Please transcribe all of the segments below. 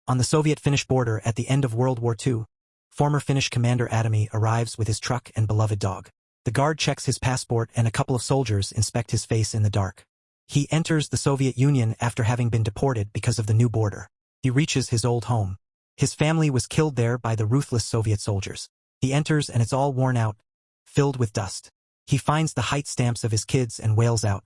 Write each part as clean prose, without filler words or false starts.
On the Soviet-Finnish border at the end of World War II, former Finnish commander Atomi arrives with his truck and beloved dog. The guard checks his passport and a couple of soldiers inspect his face in the dark. He enters the Soviet Union after having been deported because of the new border. He reaches his old home. His family was killed there by the ruthless Soviet soldiers. He enters and it's all worn out, filled with dust. He finds the height stamps of his kids and wails out.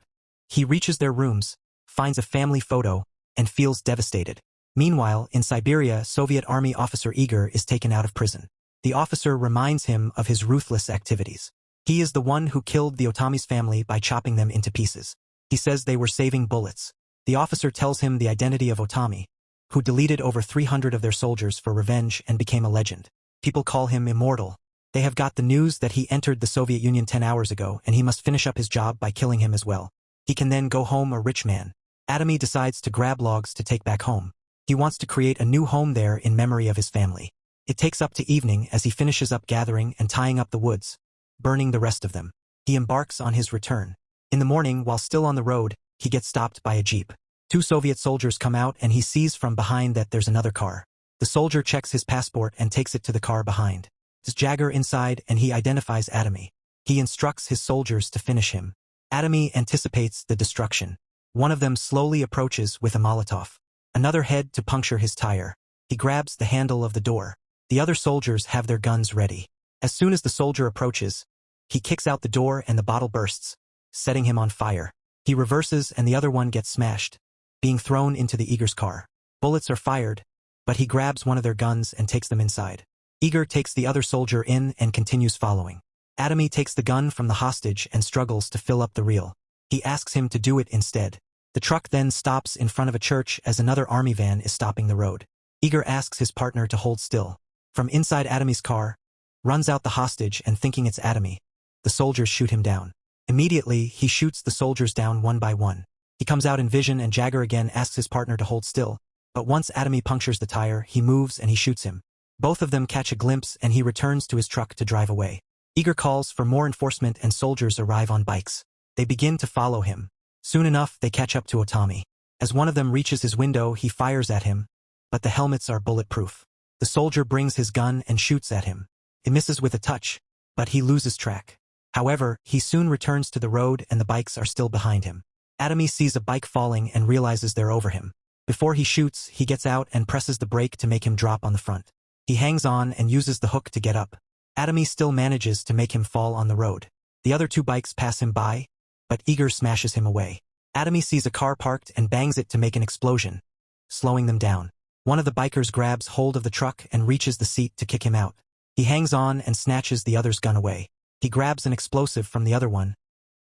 He reaches their rooms, finds a family photo, and feels devastated. Meanwhile, in Siberia, Soviet Army officer Igor is taken out of prison. The officer reminds him of his ruthless activities. He is the one who killed the Otomi's family by chopping them into pieces. He says they were saving bullets. The officer tells him the identity of Otomi, who deleted over 300 of their soldiers for revenge and became a legend. People call him immortal. They have got the news that he entered the Soviet Union 10 hours ago and he must finish up his job by killing him as well. He can then go home a rich man. Atomi decides to grab logs to take back home. He wants to create a new home there in memory of his family. It takes up to evening as he finishes up gathering and tying up the woods, burning the rest of them. He embarks on his return. In the morning, while still on the road, he gets stopped by a jeep. 2 Soviet soldiers come out and he sees from behind that there's another car. The soldier checks his passport and takes it to the car behind. There's Jagger inside and he identifies Atomi. He instructs his soldiers to finish him. Atomi anticipates the destruction. One of them slowly approaches with a Molotov. Another head to puncture his tire. He grabs the handle of the door. The other soldiers have their guns ready. As soon as the soldier approaches, he kicks out the door and the bottle bursts, setting him on fire. He reverses and the other one gets smashed, being thrown into the Igor's car. Bullets are fired, but he grabs one of their guns and takes them inside. Igor takes the other soldier in and continues following. Atomi takes the gun from the hostage and struggles to fill up the reel. He asks him to do it instead. The truck then stops in front of a church as another army van is stopping the road. Igor asks his partner to hold still. From inside Atomi's car, runs out the hostage and thinking it's Atomi, the soldiers shoot him down. Immediately, he shoots the soldiers down one by one. He comes out in vision and Jagger again asks his partner to hold still, but once Atomi punctures the tire, he moves and he shoots him. Both of them catch a glimpse and he returns to his truck to drive away. Igor calls for more enforcement and soldiers arrive on bikes. They begin to follow him. Soon enough, they catch up to Otomi. As one of them reaches his window, he fires at him, but the helmets are bulletproof. The soldier brings his gun and shoots at him. It misses with a touch, but he loses track. However, he soon returns to the road and the bikes are still behind him. Atomi sees a bike falling and realizes they're over him. Before he shoots, he gets out and presses the brake to make him drop on the front. He hangs on and uses the hook to get up. Atomi still manages to make him fall on the road. The other 2 bikes pass him by, but Igor smashes him away. Atomi sees a car parked and bangs it to make an explosion, slowing them down. One of the bikers grabs hold of the truck and reaches the seat to kick him out. He hangs on and snatches the other's gun away. He grabs an explosive from the other one,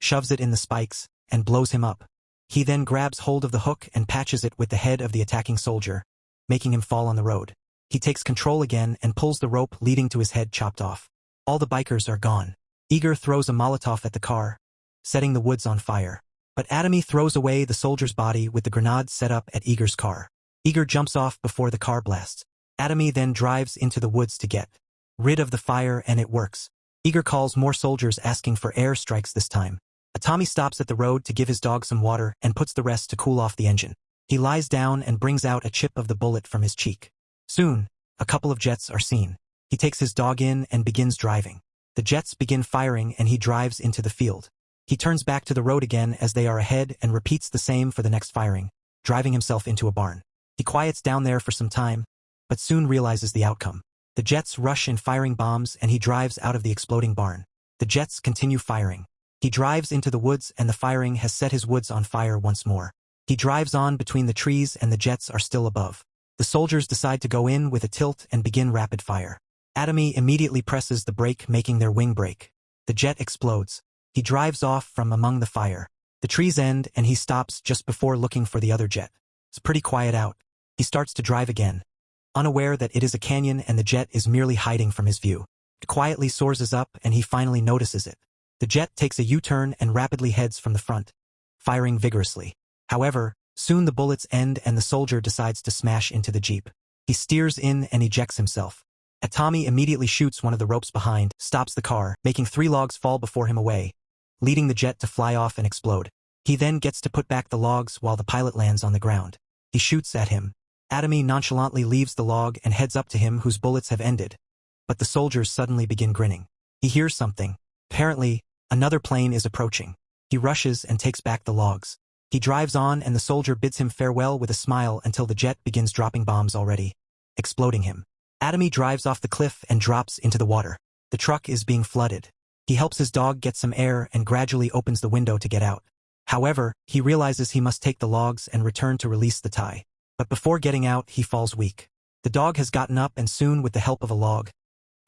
shoves it in the spikes, and blows him up. He then grabs hold of the hook and patches it with the head of the attacking soldier, making him fall on the road. He takes control again and pulls the rope leading to his head chopped off. All the bikers are gone. Igor throws a Molotov at the car, setting the woods on fire. But Atomi throws away the soldier's body with the grenade set up at Igor's car. Igor jumps off before the car blasts. Atomi then drives into the woods to get rid of the fire and it works. Igor calls more soldiers asking for air strikes this time. Atomi stops at the road to give his dog some water and puts the rest to cool off the engine. He lies down and brings out a chip of the bullet from his cheek. Soon, a couple of jets are seen. He takes his dog in and begins driving. The jets begin firing and he drives into the field. He turns back to the road again as they are ahead and repeats the same for the next firing, driving himself into a barn. He quiets down there for some time, but soon realizes the outcome. The jets rush in firing bombs and he drives out of the exploding barn. The jets continue firing. He drives into the woods and the firing has set his woods on fire once more. He drives on between the trees and the jets are still above. The soldiers decide to go in with a tilt and begin rapid fire. Atomi immediately presses the brake, making their wing break. The jet explodes. He drives off from among the fire. The trees end and he stops just before looking for the other jet. It's pretty quiet out. He starts to drive again, unaware that it is a canyon and the jet is merely hiding from his view. It quietly soars up and he finally notices it. The jet takes a U-turn and rapidly heads from the front, firing vigorously. However, soon the bullets end and the soldier decides to smash into the jeep. He steers in and ejects himself. Atomi immediately shoots one of the ropes behind, stops the car, making 3 logs fall before him away, leading the jet to fly off and explode. He then gets to put back the logs while the pilot lands on the ground. He shoots at him. Atomy nonchalantly leaves the log and heads up to him whose bullets have ended. But the soldiers suddenly begin grinning. He hears something. Apparently, another plane is approaching. He rushes and takes back the logs. He drives on and the soldier bids him farewell with a smile until the jet begins dropping bombs already, exploding him. Atomy drives off the cliff and drops into the water. The truck is being flooded. He helps his dog get some air and gradually opens the window to get out. However, he realizes he must take the logs and return to release the tie. But before getting out, he falls weak. The dog has gotten up and soon, with the help of a log,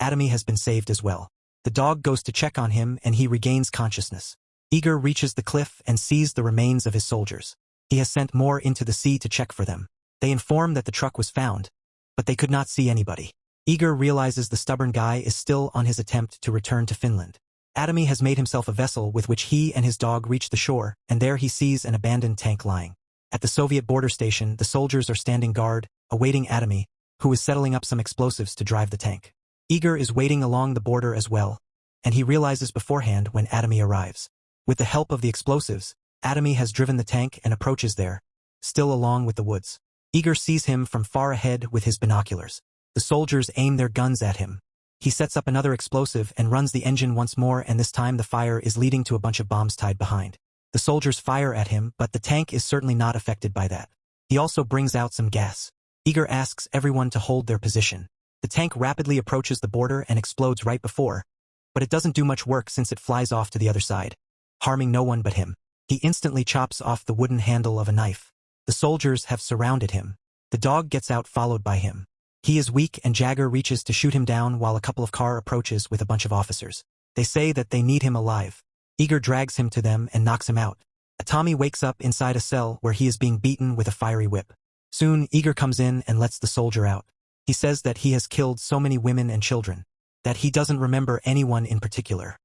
Atomy has been saved as well. The dog goes to check on him and he regains consciousness. Eager reaches the cliff and sees the remains of his soldiers. He has sent more into the sea to check for them. They inform that the truck was found, but they could not see anybody. Eager realizes the stubborn guy is still on his attempt to return to Finland. Atomy has made himself a vessel with which he and his dog reach the shore, and there he sees an abandoned tank lying. At the Soviet border station, the soldiers are standing guard, awaiting Atomy, who is settling up some explosives to drive the tank. Eager is waiting along the border as well, and he realizes beforehand when Atomy arrives. With the help of the explosives, Atomy has driven the tank and approaches there, still along with the woods. Eager sees him from far ahead with his binoculars. The soldiers aim their guns at him. He sets up another explosive and runs the engine once more, and this time the fire is leading to a bunch of bombs tied behind. The soldiers fire at him, but the tank is certainly not affected by that. He also brings out some gas. Eager asks everyone to hold their position. The tank rapidly approaches the border and explodes right before, but it doesn't do much work since it flies off to the other side, harming no one but him. He instantly chops off the wooden handle of a knife. The soldiers have surrounded him. The dog gets out followed by him. He is weak and Jagger reaches to shoot him down while a couple of car approaches with a bunch of officers. They say that they need him alive. Eager drags him to them and knocks him out. Atomy wakes up inside a cell where he is being beaten with a fiery whip. Soon, Eager comes in and lets the soldier out. He says that he has killed so many women and children, that he doesn't remember anyone in particular.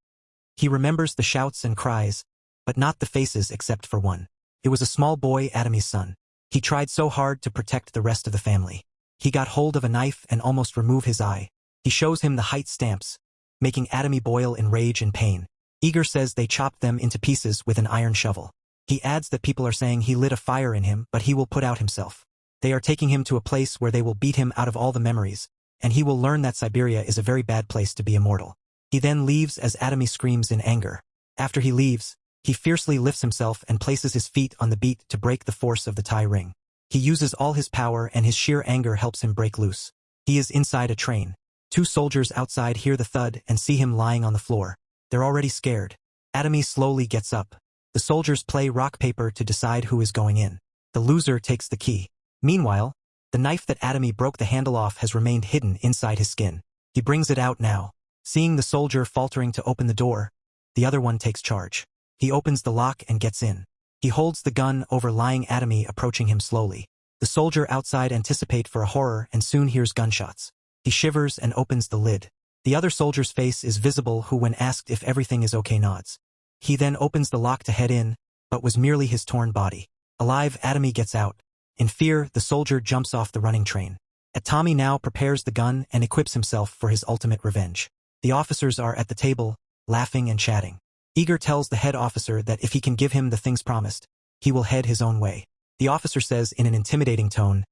He remembers the shouts and cries, but not the faces except for one. It was a small boy, Atomy's son. He tried so hard to protect the rest of the family. He got hold of a knife and almost removed his eye. He shows him the height stamps, making Atomy boil in rage and pain. Eager says they chopped them into pieces with an iron shovel. He adds that people are saying he lit a fire in him, but he will put out himself. They are taking him to a place where they will beat him out of all the memories, and he will learn that Siberia is a very bad place to be immortal. He then leaves as Atomy screams in anger. After he leaves, he fiercely lifts himself and places his feet on the beat to break the force of the tie ring. He uses all his power and his sheer anger helps him break loose. He is inside a train. Two soldiers outside hear the thud and see him lying on the floor. They're already scared. Atomy slowly gets up. The soldiers play rock-paper to decide who is going in. The loser takes the key. Meanwhile, the knife that Atomy broke the handle off has remained hidden inside his skin. He brings it out now. Seeing the soldier faltering to open the door, the other one takes charge. He opens the lock and gets in. He holds the gun over lying Atomy approaching him slowly. The soldier outside anticipates for a horror and soon hears gunshots. He shivers and opens the lid. The other soldier's face is visible who, when asked if everything is okay, nods. He then opens the lock to head in, but was merely his torn body. Alive, Atomy gets out. In fear, the soldier jumps off the running train. Atomy now prepares the gun and equips himself for his ultimate revenge. The officers are at the table, laughing and chatting. Eager tells the head officer that if he can give him the things promised, he will head his own way. The officer says in an intimidating tone,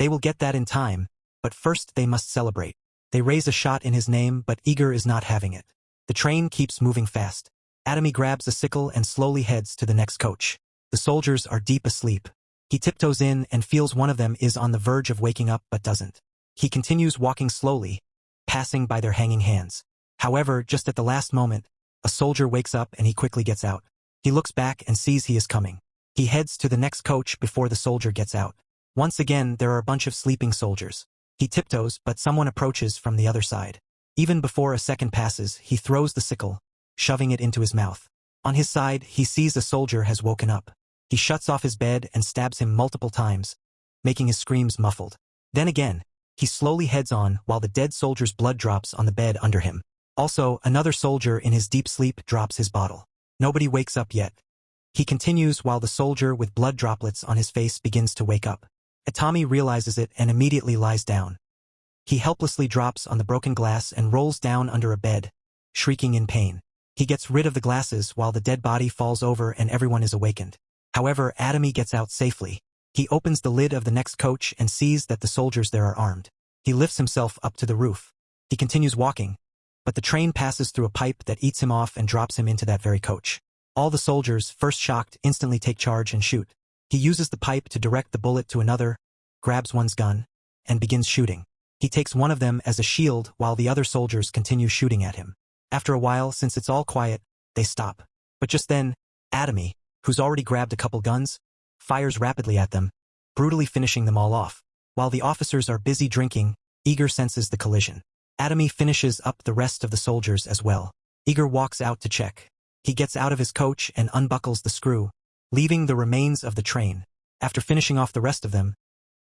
"They will get that in time, but first they must celebrate." They raise a shot in his name, but Eager is not having it. The train keeps moving fast. Atomy grabs a sickle and slowly heads to the next coach. The soldiers are deep asleep. He tiptoes in and feels one of them is on the verge of waking up but doesn't. He continues walking slowly, passing by their hanging hands. However, just at the last moment, a soldier wakes up and he quickly gets out. He looks back and sees he is coming. He heads to the next coach before the soldier gets out. Once again, there are a bunch of sleeping soldiers. He tiptoes, but someone approaches from the other side. Even before a second passes, he throws the sickle, shoving it into his mouth. On his side, he sees a soldier has woken up. He shuts off his bed and stabs him multiple times, making his screams muffled. Then again, he slowly heads on while the dead soldier's blood drops on the bed under him. Also, another soldier in his deep sleep drops his bottle. Nobody wakes up yet. He continues while the soldier with blood droplets on his face begins to wake up. Atomy realizes it and immediately lies down. He helplessly drops on the broken glass and rolls down under a bed, shrieking in pain. He gets rid of the glasses while the dead body falls over and everyone is awakened. However, Atomy gets out safely. He opens the lid of the next coach and sees that the soldiers there are armed. He lifts himself up to the roof. He continues walking, but the train passes through a pipe that eats him off and drops him into that very coach. All the soldiers, first shocked, instantly take charge and shoot. He uses the pipe to direct the bullet to another, grabs one's gun, and begins shooting. He takes one of them as a shield while the other soldiers continue shooting at him. After a while, since it's all quiet, they stop. But just then, Atomy, who's already grabbed a couple guns, fires rapidly at them, brutally finishing them all off. While the officers are busy drinking, Igor senses the collision. Atomy finishes up the rest of the soldiers as well. Igor walks out to check. He gets out of his coach and unbuckles the screw, leaving the remains of the train. After finishing off the rest of them,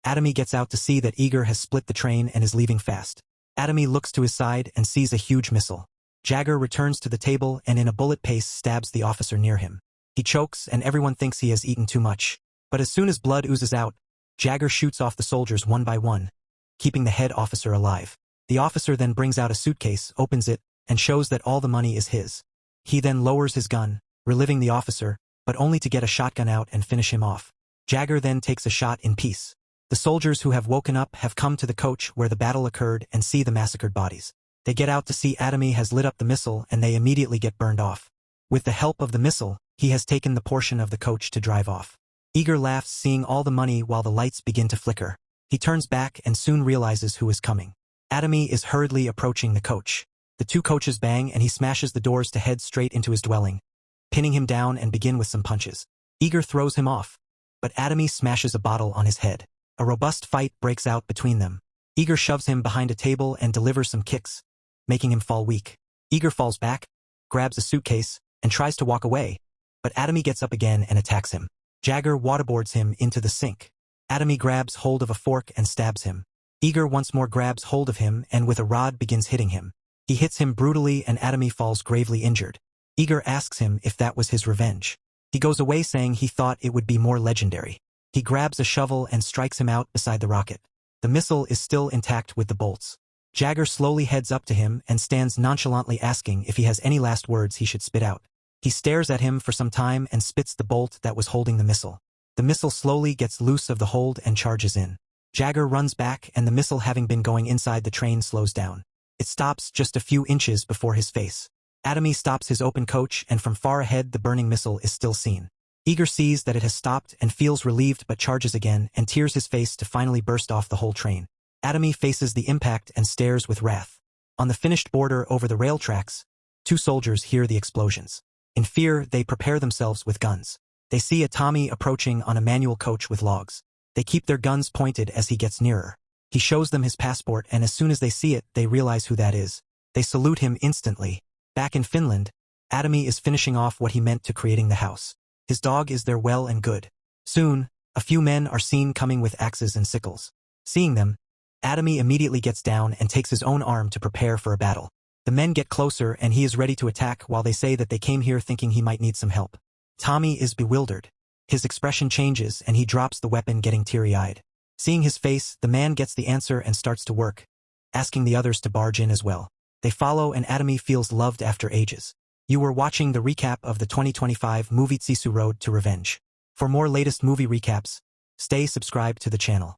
Atomy gets out to see that Igor has split the train and is leaving fast. Atomy looks to his side and sees a huge missile. Jagger returns to the table and in a bullet pace stabs the officer near him. He chokes and everyone thinks he has eaten too much. But as soon as blood oozes out, Jagger shoots off the soldiers one by one, keeping the head officer alive. The officer then brings out a suitcase, opens it, and shows that all the money is his. He then lowers his gun, reliving the officer, but only to get a shotgun out and finish him off. Jagger then takes a shot in peace. The soldiers who have woken up have come to the coach where the battle occurred and see the massacred bodies. They get out to see Atomy has lit up the missile and they immediately get burned off. With the help of the missile, he has taken the portion of the coach to drive off. Igor laughs seeing all the money while the lights begin to flicker. He turns back and soon realizes who is coming. Atomy is hurriedly approaching the coach. The two coaches bang and he smashes the doors to head straight into his dwelling, pinning him down and begin with some punches. Igor throws him off, but Atomy smashes a bottle on his head. A robust fight breaks out between them. Igor shoves him behind a table and delivers some kicks, making him fall weak. Igor falls back, grabs a suitcase, and tries to walk away, but Atomy gets up again and attacks him. Jagger waterboards him into the sink. Atomy grabs hold of a fork and stabs him. Igor once more grabs hold of him and with a rod begins hitting him. He hits him brutally and Atomy falls gravely injured. Igor asks him if that was his revenge. He goes away saying he thought it would be more legendary. He grabs a shovel and strikes him out beside the rocket. The missile is still intact with the bolts. Jagger slowly heads up to him and stands nonchalantly asking if he has any last words he should spit out. He stares at him for some time and spits the bolt that was holding the missile. The missile slowly gets loose of the hold and charges in. Jagger runs back and the missile having been going inside the train slows down. It stops just a few inches before his face. Atomy stops his open coach and from far ahead the burning missile is still seen. Igor sees that it has stopped and feels relieved but charges again and tears his face to finally burst off the whole train. Atomy faces the impact and stares with wrath. On the finished border over the rail tracks, two soldiers hear the explosions. In fear, they prepare themselves with guns. They see Atomy approaching on a manual coach with logs. They keep their guns pointed as he gets nearer. He shows them his passport and as soon as they see it, they realize who that is. They salute him instantly. Back in Finland, Atomy is finishing off what he meant to creating the house. His dog is there well and good. Soon, a few men are seen coming with axes and sickles. Seeing them, Atomy immediately gets down and takes his own arm to prepare for a battle. The men get closer and he is ready to attack while they say that they came here thinking he might need some help. Tommy is bewildered. His expression changes and he drops the weapon getting teary-eyed. Seeing his face, the man gets the answer and starts to work, asking the others to barge in as well. They follow and Atomy feels loved after ages. You were watching the recap of the 2025 movie Sisu Road to Revenge. For more latest movie recaps, stay subscribed to the channel.